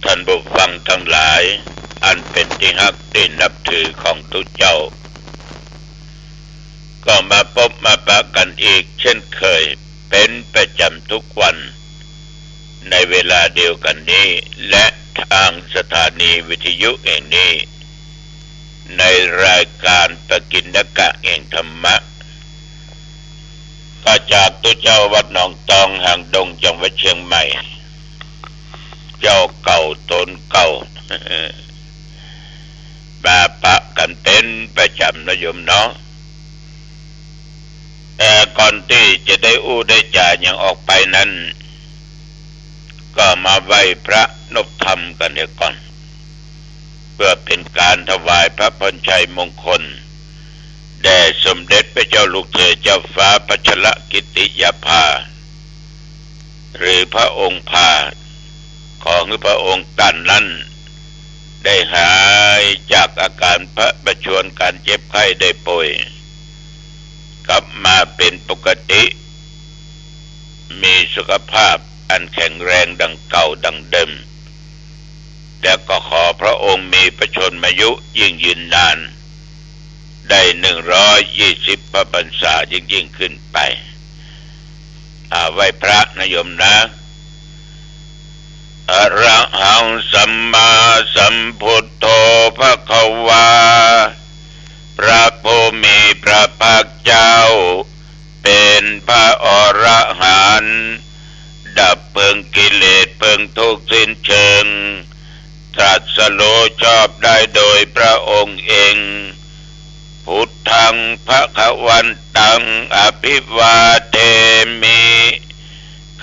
ท่านผู้ฟังทั้งหลายอันเป็นที่ฮักที่นับถือของทุกเจ้าก็มาพบมาปะกันอีกเช่นเคยเป็นประจำทุกวันในเวลาเดียวกันนี้และทางสถานีวิทยุแห่งนี้ในรายการปกิณกะแห่งธรรมะก็จากตัวเจ้าวัดหนองตองห่างดงจังหวัดเชียงใหม่เจ้าเก่าตนเก่ามาปะกันเป็นประจำนะโยมเนาะแต่ก่อนที่จะได้อู้ได้จ่าอย่างออกไปนั้นก็มาไหว้พระนพธรรมกันเดี๋ยวก่อนเพื่อเป็นการถวายพระพรชัยมงคลแด่สมเด็จพระเจ้าลูกเธอเจ้าฟ้าพัชรกิติยาภาหรือพระองค์พาของพระองค์ตันนั้นได้หายจากอาการพระประชวรการเจ็บไข้ได้ป่วยกลับมาเป็นปกติมีสุขภาพอันแข็งแรงดังเก่าดังเดิมแต่ก็ขอพระองค์มีพระชนมายุยิ่งยืนนานได้120 พระพรรษายิ่งขึ้นไปไหว้พระนะโยมนะอะระหังสัมมาสัมพุทโธภควาพระผู้มีพระภาคเจ้าเป็นพระอรหันต์ดับเพลิงกิเลสเพลิงทุกข์สิ้นเชิงตรัสรู้ชอบได้โดยพระองค์เองพุทธังภคะตังอภิวาเทมิ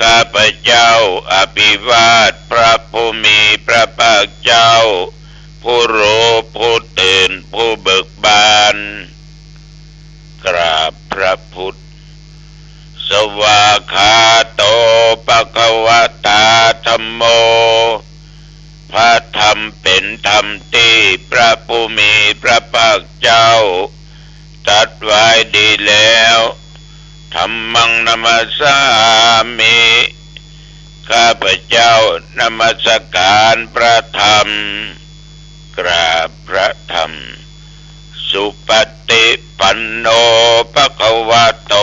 ข้าพเจ้าอภิวาทพระผู้มีพระภาคเจ้าผู้รู้ผู้ตื่นผู้เบิกบานกราบพระพุทธสวากขาโตภควตาธัมโมพระธรรมเป็นธรรมที่พระผู้มีพระภาคเจ้าตรัสไว้ดีแล้วธัมมังนัมสสามิข้าพเจ้านมัสการพระธรรมกราบพระธรรมสุปฏิปันโนภควโต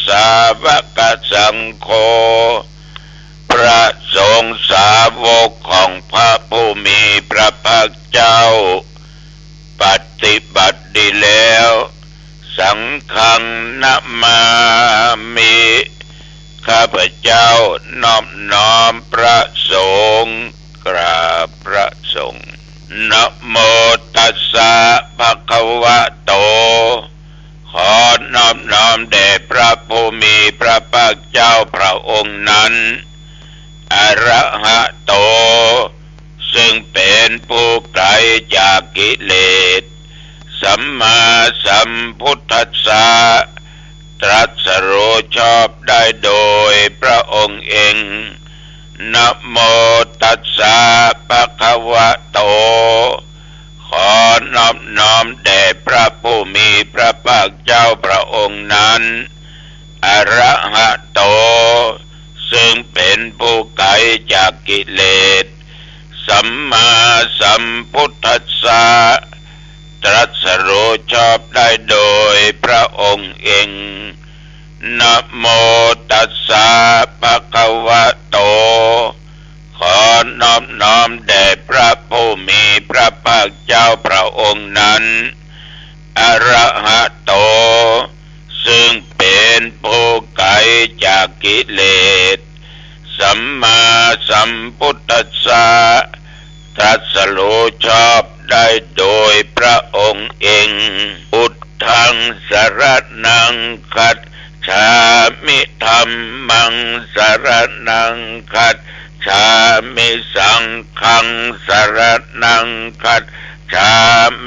สาวกสังโฆพระสงฆ์สาวกของพระผู้มีพระภาคเจ้าปฏิบัติดีแล้วสังฆังนะมามิข้าพเจ้านอบน้อมพระสงฆ์กราบพระสงฆ์นะโมตัสสะภะคะวะโตขอนอบน้อมแด่พระผู้มีพระภาคเจ้าพระองค์นั้นอรหะโตซึ่งเป็นผู้ไกลจากกิเลสสัมมาสัมพุทธัสสะตรัสรู้ชอบได้โดยพระองค์เองนะโมตัสสะภะคะวะโตขอนอบน้อมแด่พระผู้มีพระภาคเจ้าพระองค์นั้นอรหะโตซึ่งเป็นผู้ไกลจากกิเลสสัมมาสัมพุทธัสสะตรัสรู้ชอบได้โดยพระองค์เองนะโมตัสสะภะคะวะโตขอนอบน้อมแด่พระผู้มีพระภาคเจ้าพระองค์นั้นอรหะโตซึ่งเป็นผู้ไกลจากกิเลสสัมมาสัมพุทธัสสะตรัสรู้ชอบได้โดยพระองค์เองพุทธังสรณังคัจฉามิธัมมังสรณังคัจฉามิสังฆังสรณังคัจฉา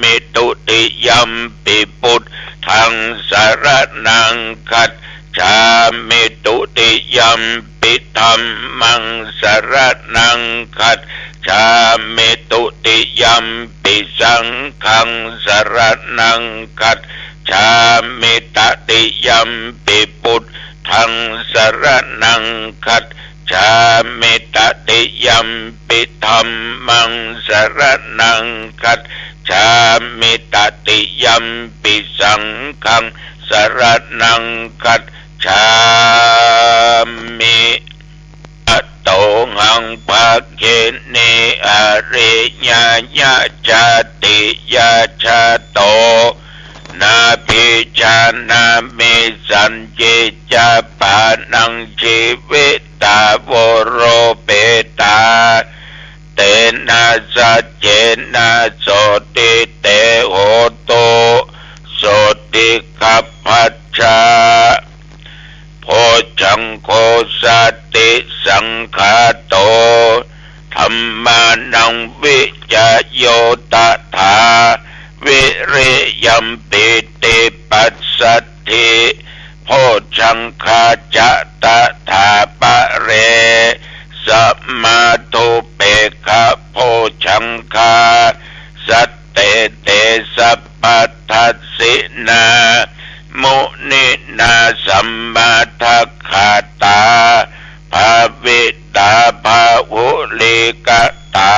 มิตุติยัมปิพุทธังสรณังคัจฉามิตุติยัมปิธัมมังสรณังคัจฉามิตุติยัมปิสังฆังสรณังคัจฉามิตติยัมปิพุทธังสรณังคัจ ชามิตติยัมปิธัมมังสรณังคัจฉามิตติยัมปิสังฆังสรณังคัจฉามิอะโตหังภะเกเนอริยญาจาติยาชาโตนาภิชานามิสัญเจจาปานังชีวิตาวโรเปตาเตนะสัจเจนะโสติเตโหโตโสติกัปปัจจาโพชังโคสัตติสังฆาโตธัมมานังวิจโยตถาวิริยัมปิติปัสสัทธิโพชังคาจะตถาปะเรสัมมาทุเปขะโพชังคาสัตเตเตสัพพัทธัสสินามุนินาสัมมาทัคขาตาภาวิตาภาวุลิกตา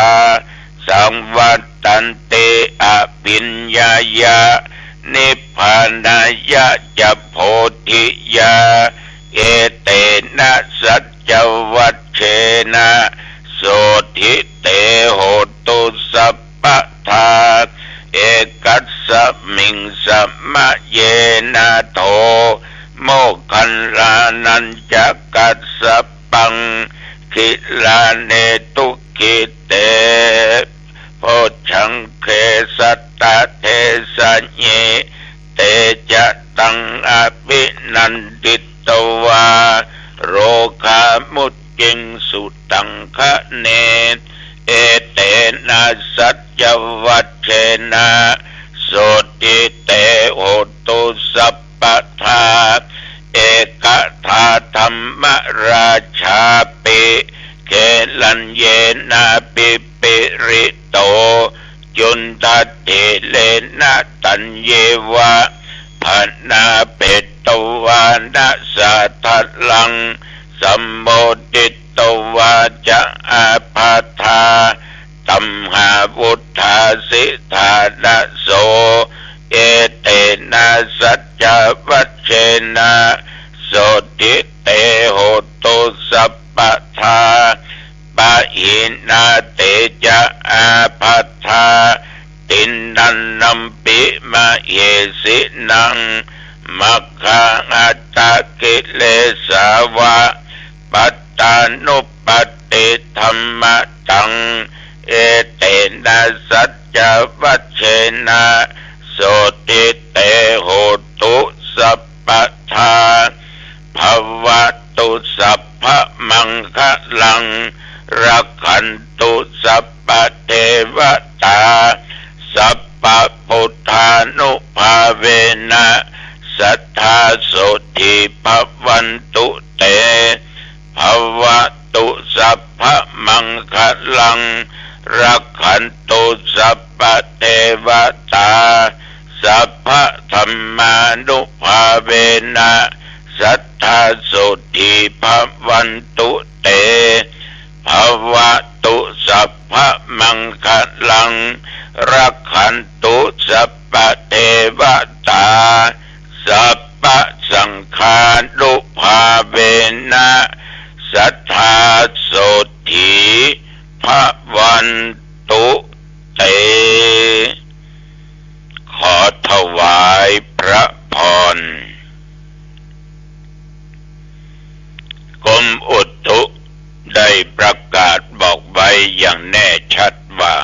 สังวัตตันเตอภิญญายะนิพพานายะจะโพธิยาเอเตนะสัจจวัชเชนะโสทิเตโหตุสัพพทาเอกัสสมิงสัมมะเยนะโทโมคันลานันจักกัสสปังคิลาเนตุกิเตโพชังเคสัตตะเทสัญเยเตจะตังอภินันติตวาโรคามุจจิงสุตังคะเนเอเตนะสัจจวัชเชนะโสติเตโหตุสัพพทาเอกทาธรรมราชาปิเกลัญเยนะปิปิริโตจุนตติเลนะตัญเยวะภนาเปตตวานะสัทธลังสัมโมติตวาจะอาภาธาตัมหาวุธาสิธานะโสเอเตนะสัจจวัชเชนะโสติเตโหตุสัพพทาปะหินาเตจะอาภัทธาตินนันนัมปิมะเยสินังมัคคังอัตตะกิเลสาวะปัตตานุปัตติธัมมะตังเอเตนะสัจจวัชเชนะโสติเตโหตุสัพพทาภวตุสัพพมังคะลังรักขันตุสัพพเทวตาสัพพพุทธานุภาเวนะสัทธาโสทิภวันตุเตภวตุสัพพมังคะลังรักขันตุสัพพเทวตาสัพพธัมมานุภาเวนะสัทธาโสทิภวันตุเตภวตุสัพพมังคะลังรักขันตุสัพพเทวตาสัพพสังฆานุภาเวนะสัทธาโสทิภวันตุเตขอถวายพระพรกรมอุตุได้ประกาศบอกไว้อย่างแน่ชัดว่า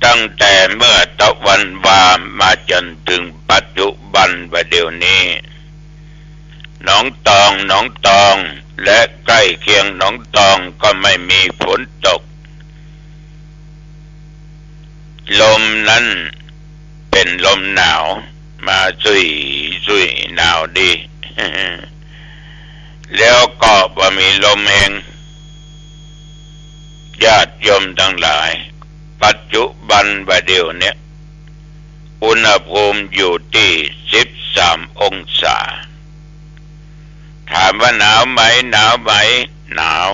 ตั้งแต่เมื่อตะวันวามาจนถึงปัจจุบันว่าเดี๋ยวนี้หนองตองและใกล้เคียงหนองตองก็ไม่มีฝนตกลมนั้นเป็นลมหนาวมาซุยหนาวดี แล้วก็บ่มีลมเองญาติโยมทั้งหลายปัจจุบันว่าเดี๋ยวนี้อุณหภูมิอยู่ที่13 องศา ถามว่าหนาวไหมหนาวไหมหนาว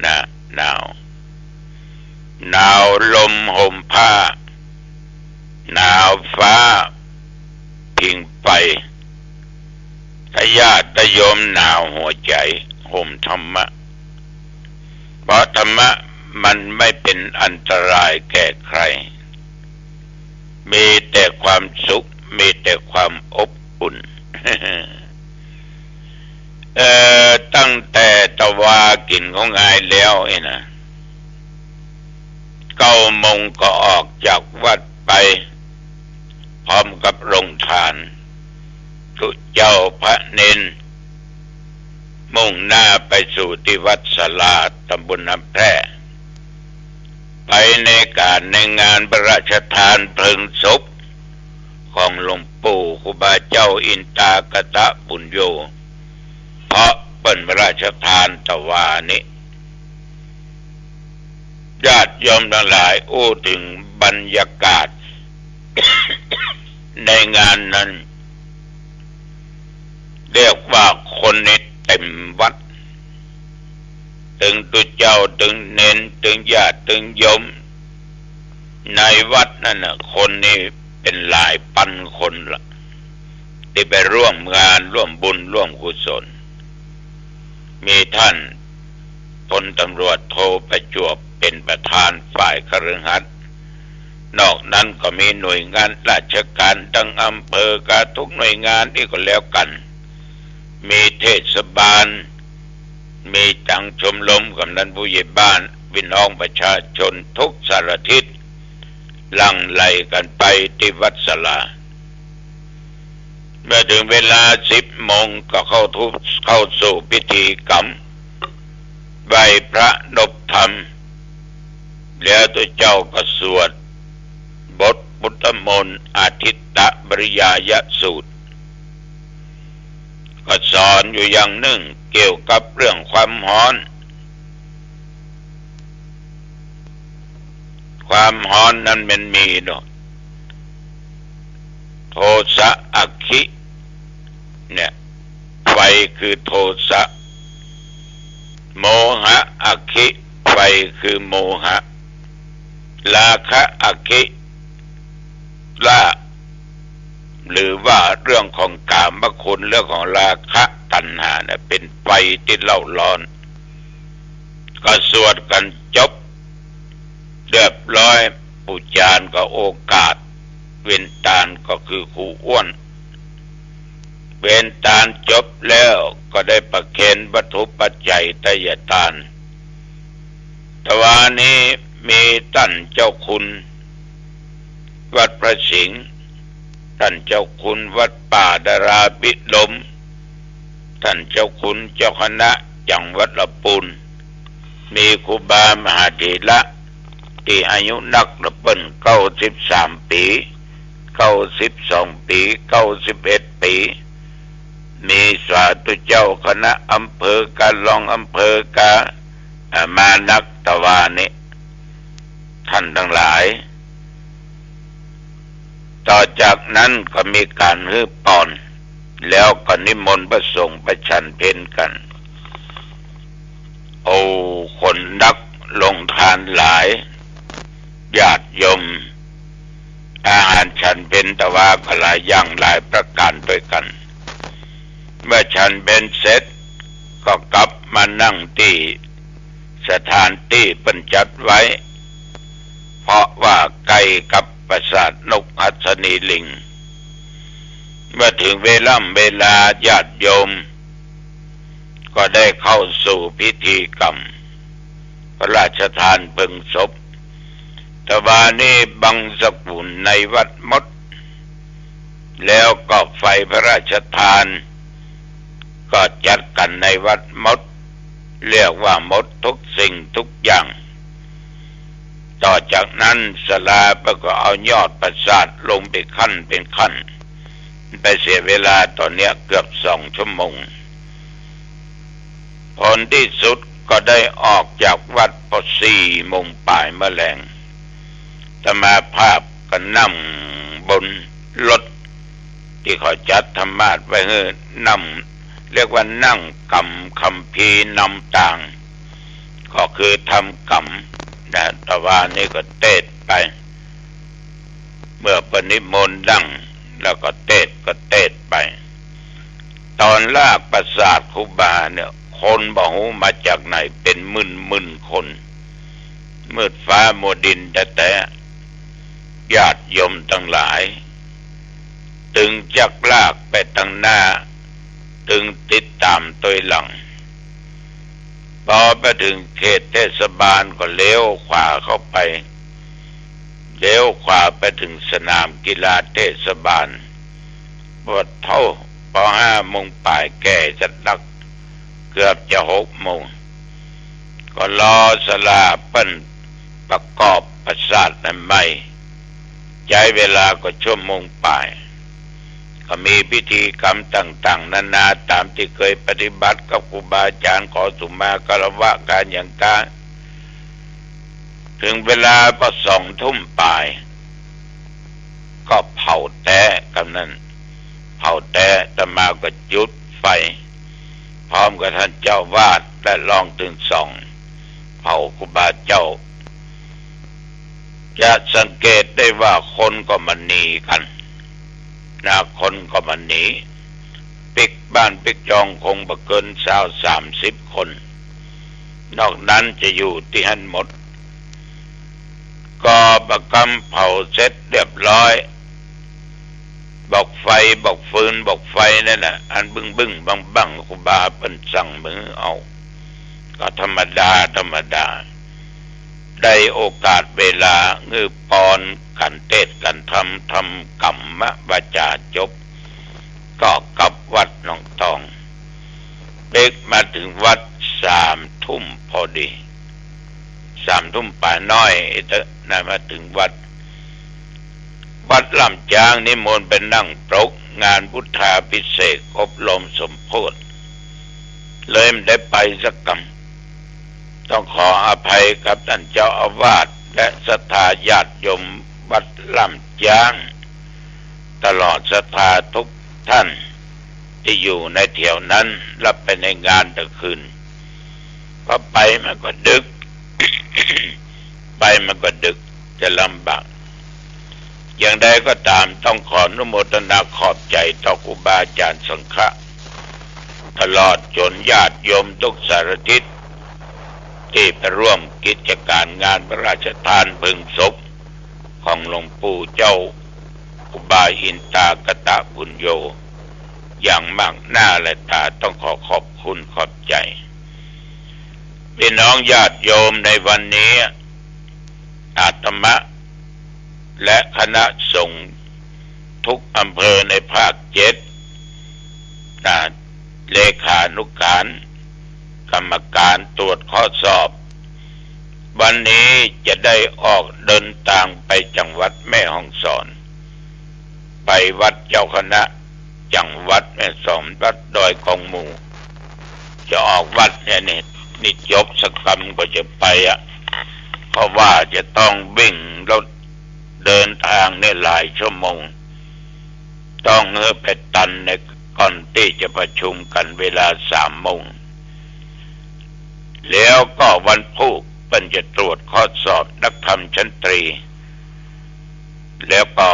นะหนาวหนาวลมห่มผ้าหนาวฟ้าพิงไปถ้าญาติโยมหนาวหัวใจห่มธรรมะเพราะธรรมะมันไม่เป็นอันตรายแก่ใครมีแต่ความสุขมีแต่ความอบอุ่น ตั้งแต่ตะวากินของงายแล้วนะ9 โมงก็ออกจากวัดไปพร้อมกับโรงทานทุเจ้าพระเนนมุ่งหน้าไปสู่ที่วัดศาลาตำบลน้ำแพร่ไปในงานพระราชทานเพลิงศพของหลวงปู่ครูบาเจ้าอินตากตะปุญโญเพราะเป็นพระราชทานตะวานี้ญาติโยมทั้งหลายอู้ถึงบรรยากาศ ในงานนั้นเรียกว่าคนในเต็มวัดถึงตุเจ้าถึงเน้นถึงญาติถึงโยมในวัดนั่นน่ะคนนี่เป็นหลายพันคนละที่ไปร่วมงานร่วมบุญร่วมกุศลมีท่านพลตำรวจโทประจวบเป็นประธานฝ่ายคฤหัสถ์นอกนั้นก็มีหน่วยงานราชการทั้งอำเภอกาทุกหน่วยงานที่ก็แล้วกันมีเทศบาลมีจังชมรมกำนันผู้ใหญ่บ้านพี่น้องประชาชนทุกสารทิศหลั่งไหลกันไปที่วัดศาลาเมื่อถึงเวลา10 โมงก็เข้าสู่พิธีกรรมไหว้พระนบธรรมแล้วตัวเจ้าก็สวดบทพุทธมนต์อาทิตตบริยายสูตรก็สอนอยู่อย่างหนึ่งเกี่ยวกับเรื่องความร้อนนั้นมันมีเนาะโทสะอัคคิเนี่ยไฟคือโทสะโมหะอัคคิไฟคือโมหะราคะอัคคิละหรือว่าเรื่องของกามคุณเรื่องของราคะตัณหาเนี่ยเป็นไฟที่เล่าร้อนก็สวดกันจบเรียบร้อยปูจานก็โอกาสเว้นตาลก็คือครูอ้วนเว้นตาลจบแล้วก็ได้ประเคนวัตถุปัจจัยทายทานแต่ว่านี้มีท่านเจ้าคุณวัดพระสิงห์ท่านเจ้าคุณวัดป่าดาราบิดลมท่านเจ้าคุณเจ้าคณะจังหวัดลำพูนมีครูบามหาเถระที่อายุนักละเปิ้น93 ปี92 ปี91 ปีมีสาธุเจ้าคณะอำเภอกาลองอำเภอกามานักตะวานิท่านทั้งหลายต่อจากนั้นก็มีการฮือปอนแล้วก็นิมนต์พระสงฆ์ประชันเพลกันโอ้คนนักลงทานหลายญาติโยมอาหารฉันเป็นตะวาก็หลายอย่างหลายประการด้วยกันเมื่อฉันเป็นเสร็จก็กลับมานั่งที่สถานที่ปัญจัดไว้เพราะว่าใกล้กับปราสาทนกหัสนีลิงเมื่อถึงเวลาญาติโยมก็ได้เข้าสู่พิธีกรรมพระราชทานเพลิงศพแต่ว่านี้บังสกุลในวัดมดแล้วก็ไฟพระราชทานก็จัดกันในวัดมดเรียกว่ามดทุกสิ่งทุกอย่างต่อจากนั้นศาลาก็เอายอดปราสาทลงไปขั้นเป็นขั้นไปเสียเวลาตอนนี้เกือบ2 ชั่วโมงผลที่สุดก็ได้ออกจากวัดพอ4 โมงป่ายแมลงธรรมาภาพก็นั่งบนรถที่เขาจัดธรรมาสไว้ให้นั่ง เรียกว่านั่งกำคัมภีร์นำต่างก็คือทำกรรมนะแต่ว่านี่ก็เทศไปเมื่อปณิมนต์ดังแล้วก็เทศไปตอนลากประสาทครูบาเนี่ยคนบ่ฮู้มาจากไหนเป็นหมื่นคนมืดฟ้ามัวดินแต่ญาติโยมทั้งหลายตึงจักลากไปตั้งหน้าตึงติดตามตัวหลังพอไปถึงเขตเทศบาลก็เลี้ยวขวาเข้าไปเลี้ยวขวาไปถึงสนามกีฬาเทศบาลปวดเท่าพอ5 โมงป่ายแก่จะดักเกือบจะ6 โมงก็รอศาลาเปิ้นประกอบประสาทนั้นไม่ใช้เวลาก็ชั่วโมงป่ายก็มีพิธีกรรมต่างๆนานาตามที่เคยปฏิบัติกับครูบาอาจารย์ขอสุมาคารวะการอย่างกาถึงเวลาก็2 ทุ่มป่ายก็เผาแต้กันนั้นเผาแต้อาตมาก็จุดไฟพร้อมกับท่านเจ้าวาดและลองถึง2เผาครูบาเจ้าจะสังเกตได้ว่าคนก็มาหนีกันคนก็มาหนีปิกบ้านปิกจองคงบ่เกิน30 คนนอกนั้นจะอยู่ที่หันหมดก็ประกำเผาเสร็จเรียบร้อยบอกไฟบอกฟืนบอกไฟนั่นน่ะอันบึ้งบังครูบาเปิ้นสั่งมือเอาก็ธรรมดาได้โอกาสเวลาเงือปอนกันเทศกันทำกรรมวาจาจบก็กลับวัดหนองทองเด็กมาถึงวัด3 ทุ่มพอดี3 ทุ่มป่าน้อยน่ามาถึงวัดลำจางนิมนต์เป็นนั่งปรกงานพุทธาภิเษกอบรมสมโภชเลยไม่ได้ไปสักกรรมต้องขออภัยกับท่านเจ้าอาวาสและศรัทธาญาติโยมวัดลำจางตลอดศรัทธาทุกท่านที่อยู่ในแถวนั้นรับไปในงานตะคืนก็ไปมันก็ดึก ไปมันก็ดึกจะลำบากอย่างใดก็ตามต้องขออนุโมทนาขอบใจต่อครูบาอาจารย์สังฆะตลอดจนญาติโยมทุกสารทิศที่ไปร่วมกิจการงานพระราชทานเพลิงศพของหลวงปู่เจ้าครูบาอินตากตะบุญโยอย่างมากหน้าและตาต้องขอบคุณขอบใจพี่น้องญาติโยมในวันนี้อาตมาและคณะสงฆ์ทุกอำเภอในภาค7เลขานุการกรรมการตรวจข้อสอบวันนี้จะได้ออกเดินทางไปจังหวัดแม่ฮ่องสอนไปวัดเจ้าคณะจังหวัดแม่สอมวัดดอยกองหมู่จะออกวัดเนี่ยนี่จบสักคำก็จะไปเพราะว่าจะต้องวิ่งรถเดินทางเนี่ยหลายชั่วโมงต้องไปตันในก่อนที่จะประชุมกันเวลา3 โมงแล้วก็วันพุธเป็นจะตรวจข้อสอบนักธรรมชั้นตรีแล้วก็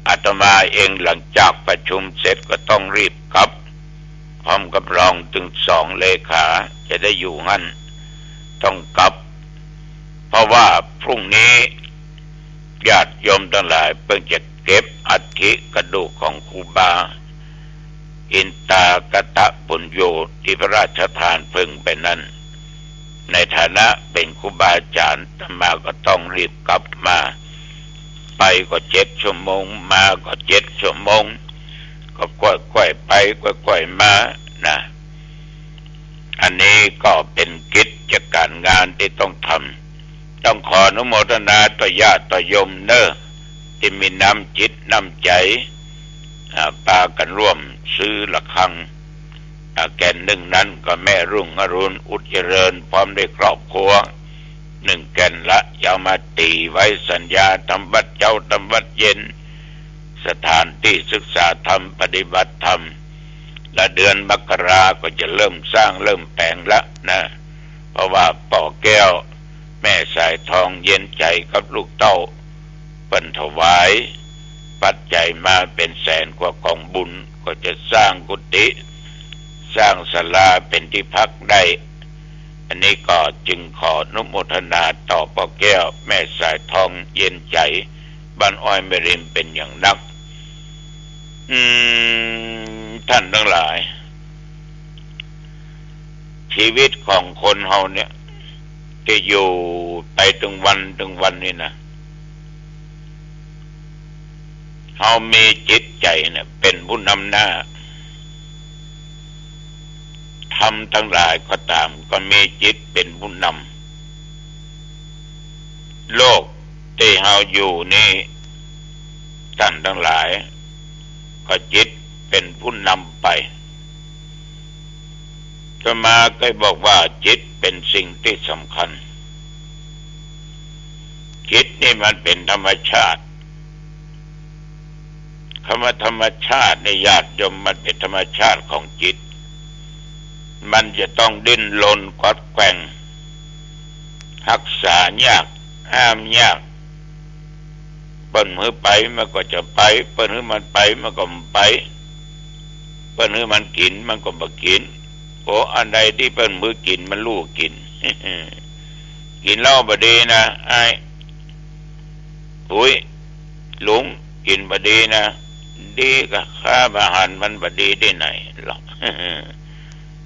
อาตมาเองหลังจากประชุมเสร็จก็ต้องรีบกลับพร้อมกับรองถึง2 เลขาจะได้อยู่งั้นต้องกลับเพราะว่าพรุ่งนี้ญาติโยมทั้งหลายเพิ่งจะเก็บอัฐิกระดูกของครูบาอินตากตะบุญโยที่พระราชทานเพลิงไปนั้นในฐานะเป็นครูบาอาจารย์อาตมาก็ต้องรีบกลับมาไปก็7 ชั่วโมงมาก็7 ชั่วโมงก็ค่อยๆไปค่อยๆมานะอันนี้ก็เป็นกิจการงานที่ต้องทำต้องขออนุโมทนาต่อญาติต่อโยมที่มีน้ำจิตน้ำใจปากันร่วมซื้อละฆังแก่นหนึ่งนั้นก็แม่รุ่งอรุณอุดเจริญพร้อมด้วยครอบครัว1 แก่นละยาวมาตีไว้สัญญาทำวัดเจ้าทำวัดเย็นสถานที่ศึกษาธรรมปฏิบัติธรรม และเดือนมกราก็จะเริ่มสร้างเริ่มแต่งละนะเพราะว่าป่อแก้วแม่สายทองเย็นใจกับลูกเต้าเปิ้นถวายปัจจัยมาเป็นแสนกว่ากองบุญก็จะสร้างกุฏิสร้างศาลาเป็นที่พักได้อันนี้ก็จึงขออนุโมทนาต่อป่อแก้วแม่สายทองเย็นใจบ้านอ้อยแม่ริมเป็นอย่างนักท่านทั้งหลายชีวิตของคนเฮาเนี่ยจะอยู่ไปถึงวันนี่นะเฮามีจิตใจเนี่ยเป็นผู้นำหน้าทำทั้งหลายก็ตามก็มีจิตเป็นผู้นำโลกที่เฮาอยู่นี่ท่านทั้งหลายก็จิตเป็นผู้นำไปก็มาเคยบอกว่าจิตเป็นสิ่งที่สำคัญจิตนี่มันเป็นธรรมชาติคำว่าธรรมชาติในญาติโยมมันเป็นธรรมชาติของจิตมันจะต้องดิ้นรนกวัดแกว่งรักษายากห้ามยากเปิ้นมือไปมันก็จะไปเปิ้นมือมันไปมันก็ไปเปิ้นมือมันกินมันก็บ่กินโอ้อันใดที่เปิ้นมือกินมันลูกกิน กินเหล้าบ่ดีนะไอ้หุยลุงกินบ่ดีนะดีก็ค่าอาหารมันบ่ดีได้ไหนหรอก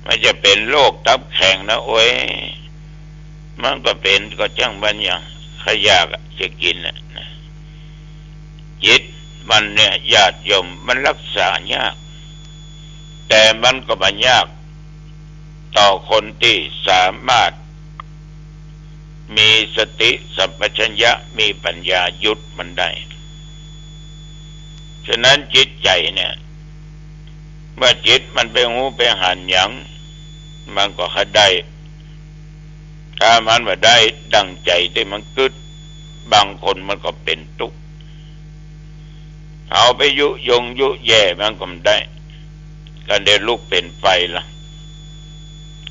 มันจะเป็นโรคตับแข็งนะโอ้ยมันก็เป็นก็จังบันอย่างขยากจะกินนะจิตมันเนี่ยญาติโยมมันรักษายากแต่มันก็บ่ยากต่อคนที่สามารถมีสติสัมปชัญญะมีปัญญาหยุดมันได้ฉะนั้นจิตใจเนี่ยเมื่อจิตมันไปหูไปหันหยังมันก็ได้ถ้ามันว่าได้ดังใจที่มันกึดบางคนมันก็เป็นทุกข์เอาไปยุยงยุแย่มันก็ไม่ได้ก็ได้ลุกเป็นไฟละ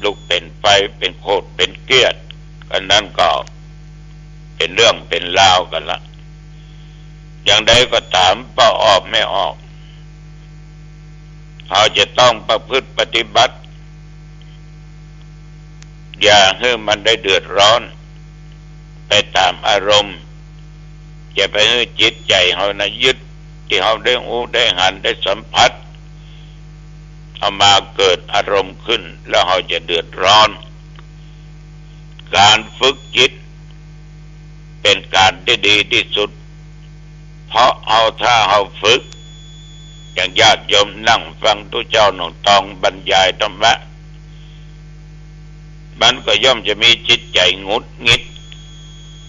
ลุกเป็นไฟเป็นโคตรเป็นเกลียดกันนั้นก็เป็นเรื่องเป็นราวกันละอย่างใดก็ตามป้าออกไม่ออกเขาจะต้องประพฤติปฏิบัติอย่าให้มันได้เดือดร้อนไปตามอารมณ์อย่าไปให้จิตใจเขานะยึดที่เขาได้หูได้หันได้สัมผัสเอามาเกิดอารมณ์ขึ้นแล้วเขาจะเดือดร้อนการฝึกจิตเป็นการที่ดีที่สุดเพราะถ้าเขาฝึกอย่างญาติโยมนั่งฟังทุเจ้าหนองตองบรรยายธรรมะมันก็ย่อมจะมีจิตใจงุดงิด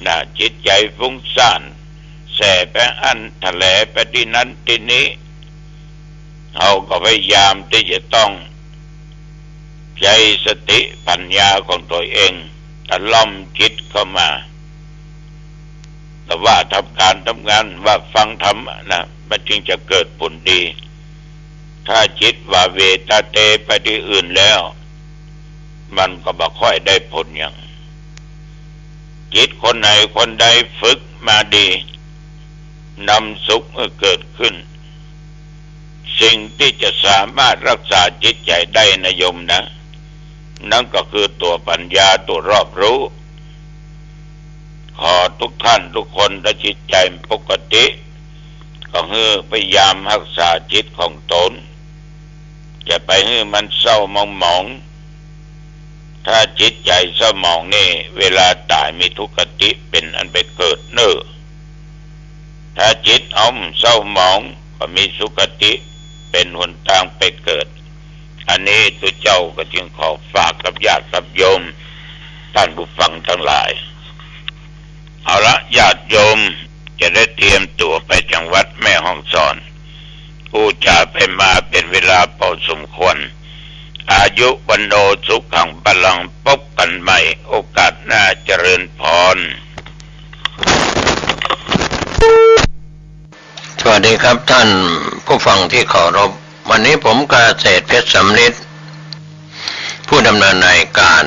นะจิตใจฟุ้งซ่านแสไปอันทะเลไปที่นั้นที่นี้เขาก็พยายามที่จะต้องใช้สติปัญญาของตัวเองตะล่อมจิตเข้ามาแต่ว่าทำการทำงานว่าฟังธรรมนะมันจึงจะเกิดผลดีถ้าจิตว่าเวตาเตไปที่อื่นแล้วมันก็บ่ค่อยได้ผลอย่างจิตคนไหนคนใดฝึกมาดีนำสุขเกิดขึ้นสิ่งที่จะสามารถรักษาจิตใจได้นะโยมนะนั่นก็คือตัวปัญญาตัวรอบรู้ขอทุกท่านทุกคนถ้าจิตใจปกติก็พยายามรักษาจิตของตนอย่าไปให้มันเศร้ามองถ้าจิตใจเศร้าหมองนี่เวลาตายมีทุกขติเป็นอันไปเกิดเน้อถ้าจิตเศร้าหมองก็มีสุคติเป็นหนทางไปเกิดอันนี้ตัวเจ้าก็จึงขอฝากกับญาติกับโยมท่านผู้ฟังทั้งหลายเอาละญาติโยมจะได้เตรียมตัวไปจังหวัดแม่ฮ่องสอนผู้จะไปมาเป็นเวลาพอสมควรอายุวันโนสุขังพลังพบกันใหม่โอกาสหน้าเจริญพรสวัสดีครับท่านผู้ฟังที่เคารพ วันนี้ผมเกษตรเพชรสำริดผู้ดำเนินรายการ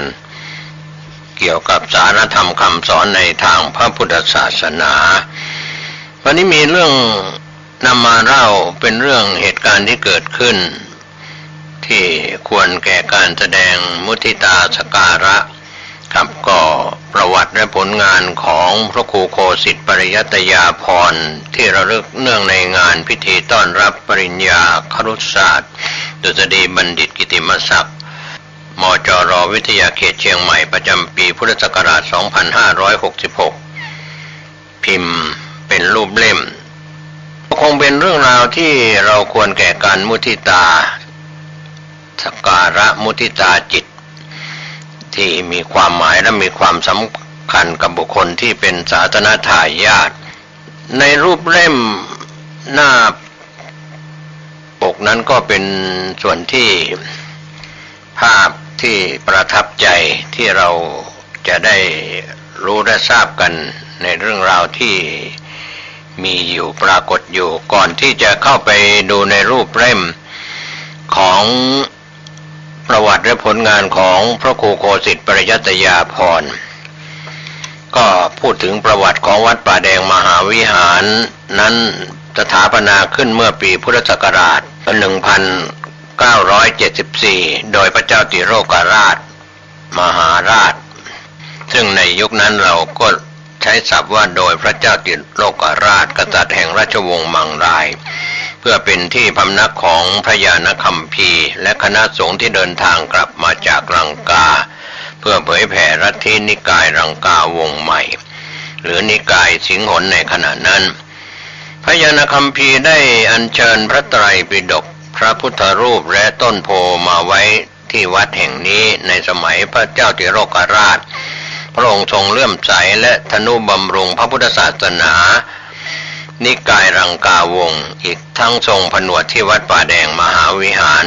เกี่ยวกับสารธรรมคำสอนในทางพระพุทธศาสนาวันนี้มีเรื่องนำมาเล่าเป็นเรื่องเหตุการณ์ที่เกิดขึ้นที่ควรแก่การแสดงมุทิตาสการะครับก็ประวัติและผลงานของพระครูโคสิทธิปริยัตยาภรณ์ที่ระลึกเนื่องในงานพิธีต้อนรับปริญญาครุศาสตร์ดุษฎีบัณฑิตกิติมศักดิ์มจร.วิทยาเขตเชียงใหม่ประจำปีพุทธศักราช 2566 พิมพ์เป็นรูปเล่มคงเป็นเรื่องราวที่เราควรแก่การมุทิตาสักการะมุทิตาจิตที่มีความหมายและมีความสำคัญกับบุคคลที่เป็นศาสนทายาทในรูปเล่มหน้าปกนั้นก็เป็นส่วนที่ภาพที่ประทับใจที่เราจะได้รู้และทราบกันในเรื่องราวที่มีอยู่ปรากฏอยู่ก่อนที่จะเข้าไปดูในรูปเล่มของประวัติและผลงานของพระครูโคสิทธิปริยัตยาภรณ์ก็พูดถึงประวัติของวัดป่าแดงมหาวิหารนั้นสถาปนาขึ้นเมื่อปีพุทธศักราช 1974 โดยพระเจ้าติโรกราชมหาราชซึ่งในยุคนั้นเราก็ใช้ศัพท์ว่าโดยพระเจ้าติโรกราชกษัตริย์แห่งราชวงศ์มังรายเพื่อเป็นที่พำนักของพระญาณคัมภีร์และคณะสงฆ์ที่เดินทางกลับมาจากลังกาเพื่อเผยแผ่ลัทธินิกายลังกาวงใหม่หรือนิกายสิงหนในขณะนั้นพระญาณคัมภีร์ได้อัญเชิญพระไตรปิฎกพระพุทธรูปและต้นโพมาไว้ที่วัดแห่งนี้ในสมัยพระเจ้าติโรกราชพระองค์ทรงเลื่อมใสและทนุบำรุงพระพุทธศาสนานิกายลังกาวงศ์อีกทั้งทรงผนวดที่วัดป่าแดงมหาวิหาร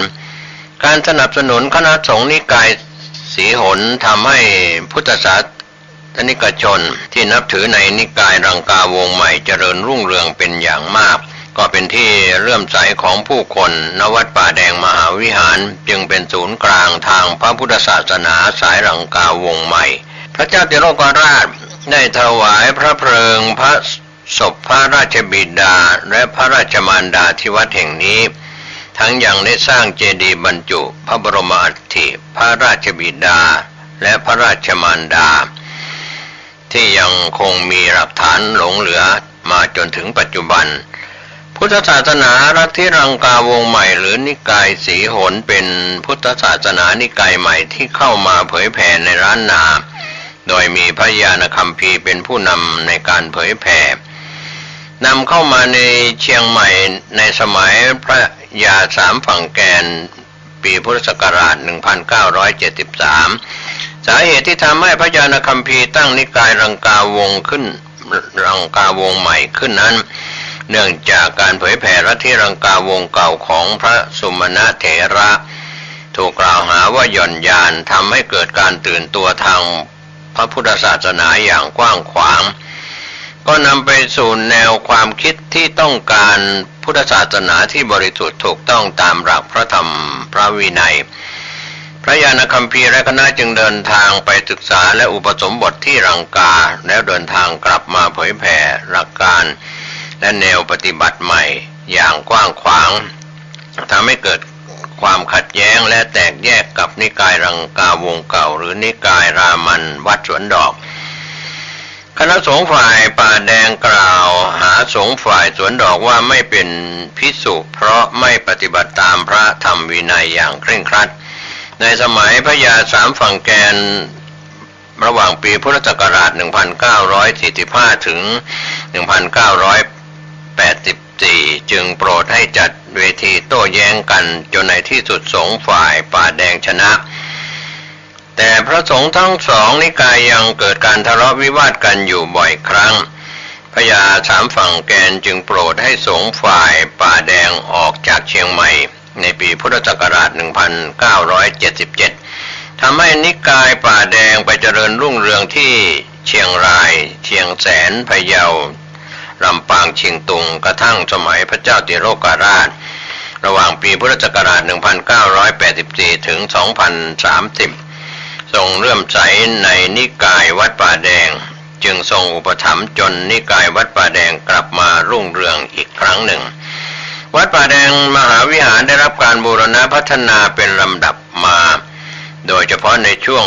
การสนับสนุนคณะสงฆ์นิกายสีหนทำให้พุทธศาสนิกชนที่นับถือในนิกายลังกาวงศ์ใหม่เจริญรุ่งเรืองเป็นอย่างมากก็เป็นที่เลื่อมใสของผู้คนณวัดป่าแดงมหาวิหารจึงเป็นศูนย์กลางทางพระพุทธศาสนาสายลังกาวงศ์ใหม่พระเจ้าติโรกราชได้ถวายพระเพลิงพระศพพระราชบิดาและพระราชมารดาที่วัดแห่งนี้ทั้งยังได้สร้างเจดีย์บรรจุพระบรมอัฐิพระราชบิดาและพระราชมารดาที่ยังคงมีหลักฐานหลงเหลือมาจนถึงปัจจุบันพุทธศาสนาลัทธิลังกาวงศ์ใหม่หรือนิกายสีหนเป็นพุทธศาสนานิกายใหม่ที่เข้ามาเผยแผ่ในล้านนาโดยมีพระญาณคัมภีร์เป็นผู้นำในการเผยแผ่นำเข้ามาในเชียงใหม่ในสมัยพระยาสามฝั่งแกนปีพุทธศักราช 1973 สาเหตุที่ทำให้พระญาณคัมภีร์ตั้งนิกายลังกาวงศ์ขึ้นลังกาวงศ์ใหม่ขึ้นนั้นเนื่องจากการเผยแผ่ลัทธิลังกาวงศ์เก่าของพระสุมาณเถระถูกกล่าวหาว่าหย่อนยานทำให้เกิดการตื่นตัวทางพระพุทธศาสนาอย่างกว้างขวางก็นำไปสู่แนวความคิดที่ต้องการพุทธศาสนาที่บริสุทธิ์ถูกต้องตามหลักพระธรรมพระวินัยพระญาณคัมภีร์และคณะจึงเดินทางไปศึกษาและอุปสมบทที่ลังกาแล้วเดินทางกลับมาเผยแผ่หลักการและแนวปฏิบัติใหม่อย่างกว้างขวางทำให้เกิดความขัดแย้งและแตกแยกกับนิกายลังกาวงศ์เก่าหรือนิกายรามันวัดสวนดอกคณะสงฆ์ฝ่ายป่าแดงกล่าวหาสงฆ์ฝ่ายสวนดอกว่าไม่เป็นภิกษุเพราะไม่ปฏิบัติตามพระธรรมวินัยอย่างเคร่งครัดในสมัยพระยาสามฝั่งแกนระหว่างปีพุทธศักราช 1945 ถึง 1984 จึงโปรดให้จัดเวทีโต้แย้งกันจนในที่สุดสงฆ์ฝ่ายป่าแดงชนะแต่พระสงฆ์ทั้งสองนิกายยังเกิดการทะเลาะวิวาทกันอยู่บ่อยครั้งพญาสามฝั่งแกนจึงโปรดให้สงฆ์ฝ่ายป่าแดงออกจากเชียงใหม่ในปีพุทธศักราช 1977 ทำให้นิกายป่าแดงไปเจริญรุ่งเรืองที่เชียงรายเชียงแสนพะเยาลำปางเชียงตุงกระทั่งสมัยพระเจ้าติโรกราช ระหว่างปีพุทธศักราช 1984 ถึง 2030 ทรงเลื่อมใสในนิกายวัดป่าแดงจึงทรงอุปถัมภ์จนนิกายวัดป่าแดงกลับมารุ่งเรืองอีกครั้งหนึ่งวัดป่าแดงมหาวิหารได้รับการบูรณะพัฒนาเป็นลำดับมาโดยเฉพาะในช่วง